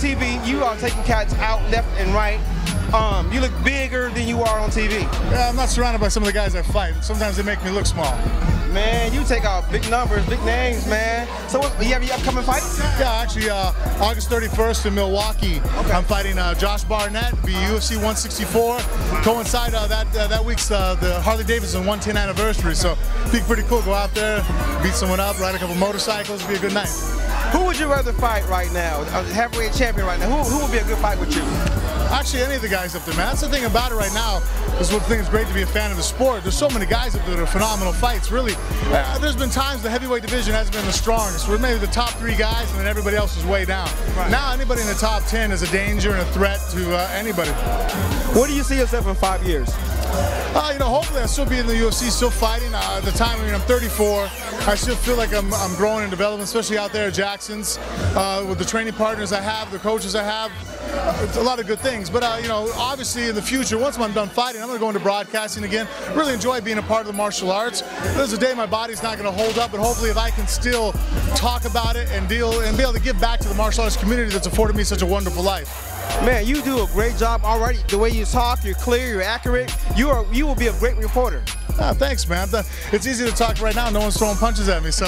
TV, you are taking cats out left and right. You look bigger than you are on TV. Yeah, I'm not surrounded by some of the guys that fight. Sometimes they make me look small. Man, you take out big numbers, big names, man. So you have any upcoming fights? Yeah, actually, August 31st in Milwaukee, okay. I'm fighting Josh Barnett, be UFC 164. Coincide that week's the Harley-Davidson 110 anniversary, so be pretty cool. Go out there, beat someone up, ride a couple motorcycles, be a good night. Who would you rather fight right now? Heavyweight champion right now. Who would be a good fight with you? Actually, any of the guys up there, man. That's the thing about it right now. This is what I think is great to be a fan of the sport. There's so many guys up there that are phenomenal fights, really. There's been times the heavyweight division hasn't been the strongest. We're maybe the top 3 guys, and then everybody else is way down. Right. Now, anybody in the top 10 is a danger and a threat to anybody. Where do you see yourself in 5 years? Hopefully I'll still be in the UFC, still fighting. At the time, I'm 34. I still feel like I'm growing and developing, especially out there at Jackson's, with the training partners I have, the coaches I have. It's a lot of good things, but obviously in the future, once I'm done fighting, I'm going to go into broadcasting again. Really enjoy being a part of the martial arts. There's a day my body's not going to hold up, but hopefully if I can still talk about it and be able to give back to the martial arts community that's afforded me such a wonderful life. Man, you do a great job already. The way you talk, you're clear, you're accurate. You will be a great reporter. Thanks, man. It's easy to talk right now. No one's throwing punches at me, so.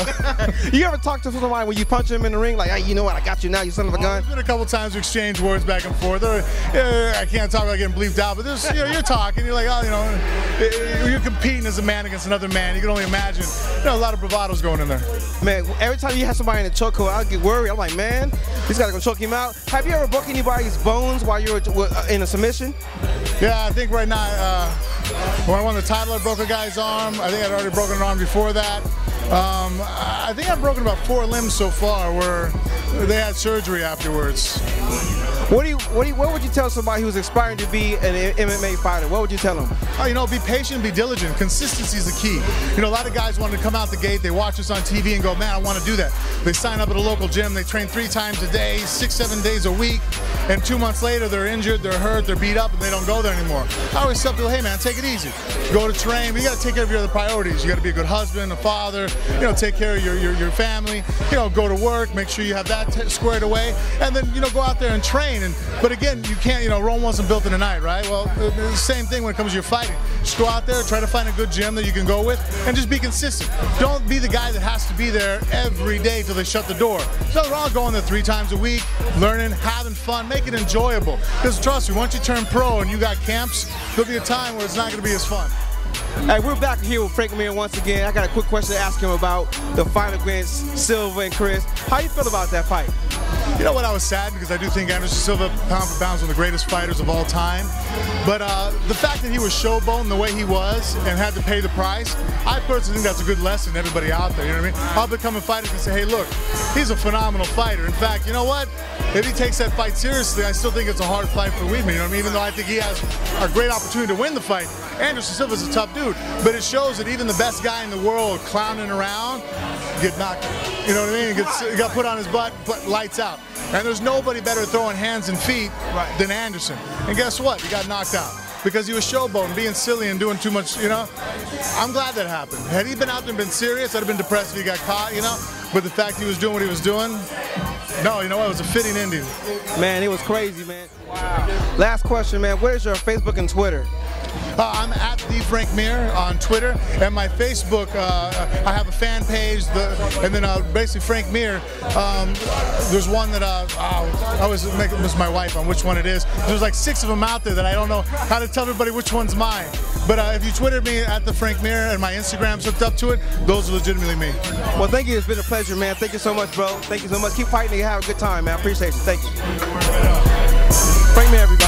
You ever talk to somebody when you punch him in the ring, like, hey, you know what, I got you now, you son of a gun? There's been a couple times we exchange words back and forth. I can't talk about getting bleeped out, but you're talking. You're like, you're competing as a man against another man. You can only imagine. A lot of bravados going in there. Man, every time you have somebody in a chokehold, I get worried. I'm like, man, he's got to go choke him out. Have you ever broke anybody's bones while you were in a submission? Yeah, I think right now, when I won the title, I broke a guy's arm. I think I'd already broken an arm before that. I think I've broken about 4 limbs so far where they had surgery afterwards. What would you tell somebody who's aspiring to be an MMA fighter? What would you tell them? Be patient, be diligent. Consistency is the key. A lot of guys want to come out the gate, they watch us on TV and go, man, I want to do that. They sign up at a local gym, they train 3 times a day, 6-7 days a week, and 2 months later they're injured, they're hurt, they're beat up, and they don't go there anymore. I always tell people, hey man, take it easy. Go to train, but you got to take care of your other priorities. You got to be a good husband, a father, take care of your family, go to work, make sure you have that squared away, and then, go out there and train. But again, you can't, Rome wasn't built in a night, right? Well, the same thing when it comes to your fighting. Just go out there, try to find a good gym that you can go with, and just be consistent. Don't be the guy that has to be there every day till they shut the door. There's nothing wrong going there 3 times a week, learning, having fun, make it enjoyable. Because trust me, once you turn pro and you got camps, there'll be a time where it's not going to be as fun. Hey, we're back here with Frank Mir once again. I got a quick question to ask him about the fight against Silva and Chris. How you feel about that fight? You know what, I was sad because I do think Anderson Silva, pound for pound, is one of the greatest fighters of all time. But the fact that he was showboating the way he was and had to pay the price, I personally think that's a good lesson to everybody out there, you know what I mean? I'll become a fighter and say, hey, look, he's a phenomenal fighter. In fact, you know what? If he takes that fight seriously, I still think it's a hard fight for Weidman, you know what I mean? Even though I think he has a great opportunity to win the fight, Anderson Silva's a tough dude. But it shows that even the best guy in the world clowning around get knocked, you know what I mean? He got put on his butt, but lights out. And there's nobody better at throwing hands and feet than Anderson. And guess what? He got knocked out because he was showboating, being silly and doing too much, I'm glad that happened. Had he been out there and been serious, I'd have been depressed if he got caught, But the fact he was doing what he was doing, no, you know what? It was a fitting ending. Man, it was crazy, man. Wow. Last question, man. What is your Facebook and Twitter? I'm at the Frank Mir on Twitter, and my Facebook, I have a fan page, and then basically Frank Mir. There's one that I always make this my wife on which one it is. There's like 6 of them out there that I don't know how to tell everybody which one's mine. But if you Twitter me at the Frank Mir and my Instagram's hooked up to it, those are legitimately me. Well, thank you. It's been a pleasure, man. Thank you so much, bro. Thank you so much. Keep fighting and have a good time, man. I appreciate you. Thank you. Frank Mir, everybody.